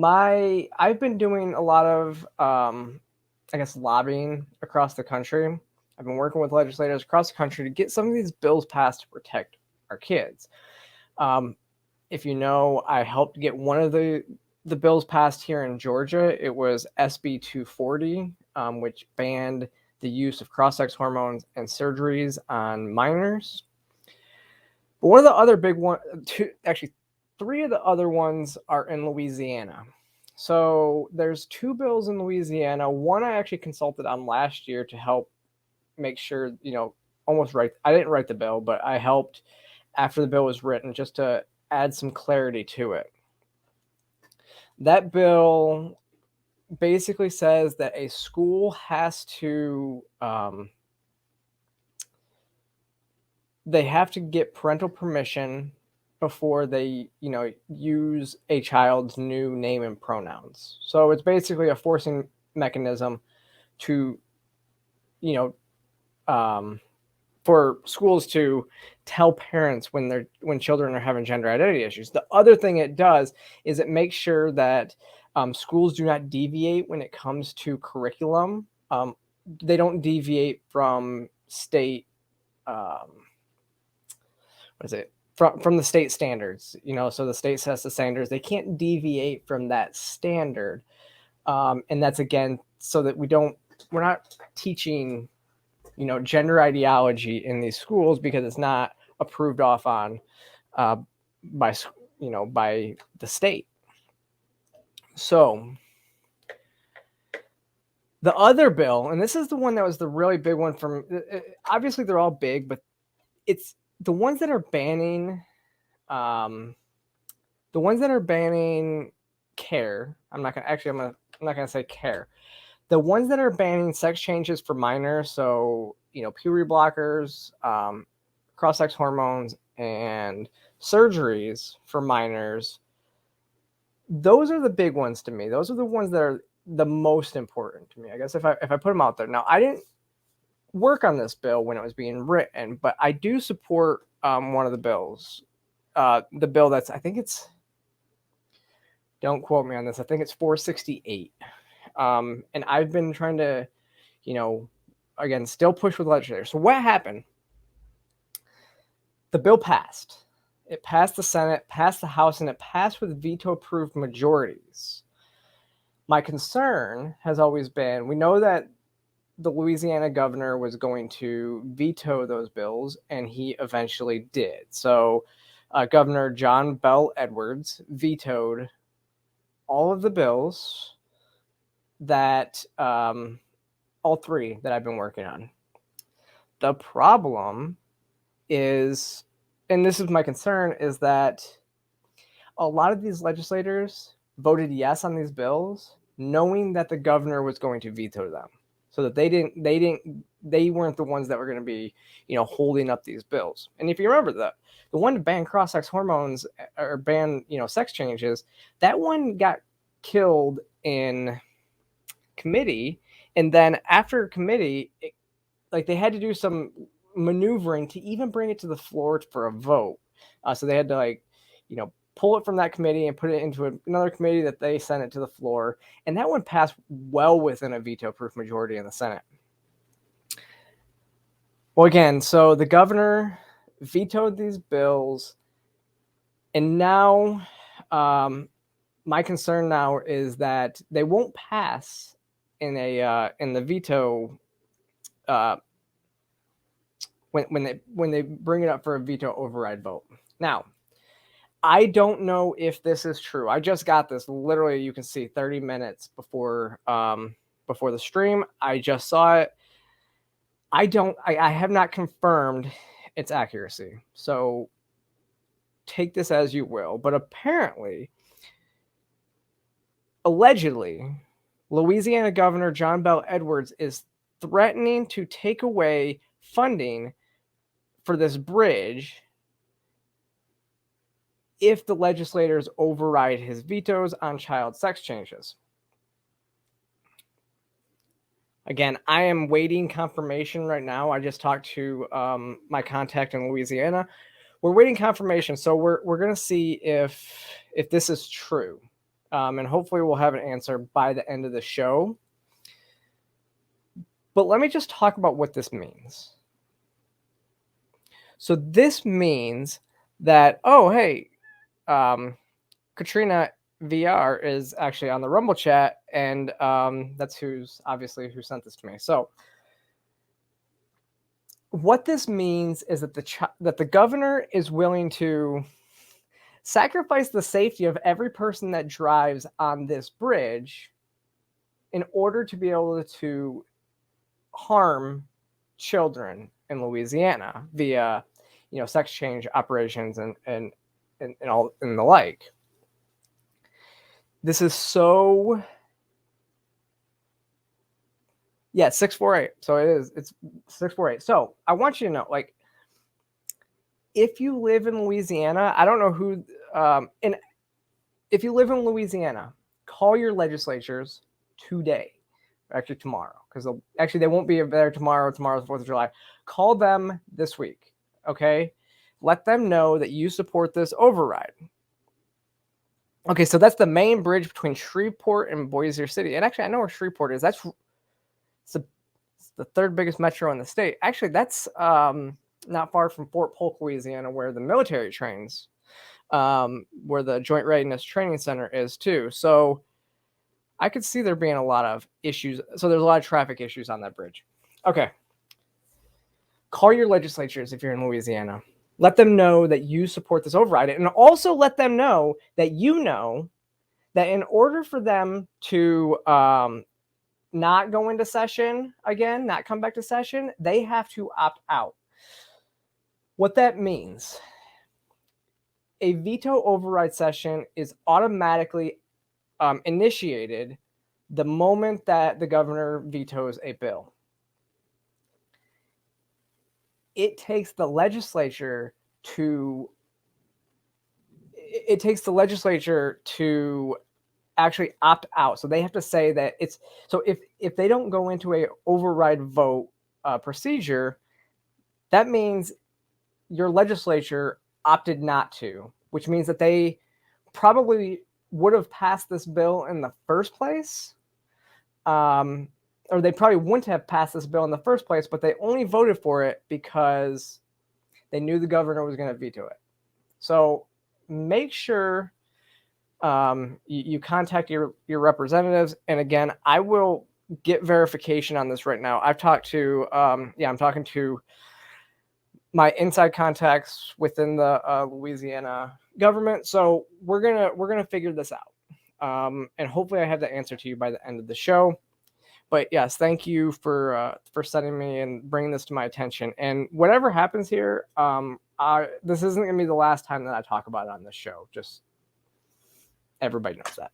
I've been doing a lot of I guess lobbying across the country. I've been working with legislators across the country to get some of these bills passed to protect our kids. Um, if you know, I helped get one of the bills passed here in Georgia. It was SB 240, which banned the use of cross-sex hormones and surgeries on minors. But one of the other big one, two, actually, three of the other ones are in Louisiana. So there's two bills in Louisiana. One I actually consulted on last year to help make sure, almost right. I didn't write the bill, but I helped after the bill was written just to add some clarity to it. That bill basically says that a school has to they have to get parental permission before they use a child's new name and pronouns. So it's basically a forcing mechanism to you for schools to tell parents when children are having gender identity issues. The other thing it does is it makes sure that schools do not deviate when it comes to curriculum. They don't deviate from state what is it from the state standards. So the state sets the standards. They can't deviate from that standard, and that's again so that we're not teaching gender ideology in these schools because it's not approved off on by by the state. So the other bill, and this is the one that was the really big one from obviously they're all big, but it's the ones that are banning care. I'm not gonna say care. The ones that are banning sex changes for minors, so puberty blockers, cross-sex hormones, and surgeries for minors, those are the big ones to me. Those are the ones that are the most important to me, I guess, if I put them out there. Now, I didn't work on this bill when it was being written, but I do support one of the bills. The bill that's, I think it's, don't quote me on this, I think it's 468. And I've been trying to, again, still push with legislators. So what happened? The bill passed. It passed the Senate, passed the House, and it passed with veto-approved majorities. My concern has always been, we know that the Louisiana governor was going to veto those bills, and he eventually did. So Governor John Bell Edwards vetoed all of the bills that all three that I've been working on. The problem is, and this is my concern, is that a lot of these legislators voted yes on these bills knowing that the governor was going to veto them, so that they weren't the ones that were going to be holding up these bills. And if you remember, the one to ban cross-sex hormones or ban sex changes, that one got killed in committee, and then after committee, they had to do some maneuvering to even bring it to the floor for a vote. So they had to pull it from that committee and put it into another committee that they sent it to the floor, and that one passed well within a veto-proof majority in the Senate. Well, again, so the governor vetoed these bills, and now my concern now is that they won't pass in the veto when they bring it up for a veto override vote. Now, I don't know if this is true. I just got this literally, you can see 30 minutes before the stream. I just saw it. I have not confirmed its accuracy. So take this as you will. But apparently, allegedly, Louisiana Governor John Bell Edwards is threatening to take away funding for this bridge if the legislators override his vetoes on child sex changes. Again, I am waiting confirmation right now. I just talked to my contact in Louisiana. We're waiting confirmation, so we're going to see if this is true. And hopefully we'll have an answer by the end of the show. But let me just talk about what this means. So this means that, oh, hey, Katrina VR is actually on the Rumble chat, and that's who sent this to me. So what this means is that the governor is willing to sacrifice the safety of every person that drives on this bridge in order to be able to harm children in Louisiana via, sex change operations and all and the like. This is so. Yeah, 648. So it's 648. So I want you to know, like, if you live in Louisiana, I don't know who, and if you live in Louisiana, call your legislatures today, actually tomorrow, because they won't be there tomorrow. Tomorrow's the 4th of July. Call them this week, okay? Let them know that you support this override. Okay, so that's the main bridge between Shreveport and Bossier City. And actually, I know where Shreveport is. It's the 3rd biggest metro in the state. Actually, that's not far from Fort Polk, Louisiana, where the military trains, where the Joint Readiness Training Center is too. So I could see there being a lot of issues. So there's a lot of traffic issues on that bridge. Okay. Call your legislatures if you're in Louisiana. Let them know that you support this override, and also let them know that in order for them to not go into session again, not come back to session, they have to opt out. What that means, a veto override session is automatically initiated the moment that the governor vetoes a bill. It takes the legislature to actually opt out. So they have to say that it's, so if they don't go into a override vote procedure, that means your legislature opted not to, which means that they probably would have passed this bill in the first place. Or they probably wouldn't have passed this bill in the first place, but they only voted for it because they knew the governor was going to veto it. So make sure you contact your representatives. And again, I will get verification on this right now. I've talked to, I'm talking to my inside contacts within the Louisiana government. So we're gonna figure this out, and hopefully I have the answer to you by the end of the show. But yes, thank you for sending me and bringing this to my attention. And whatever happens here, this isn't gonna be the last time that I talk about it on this show. Just everybody knows that.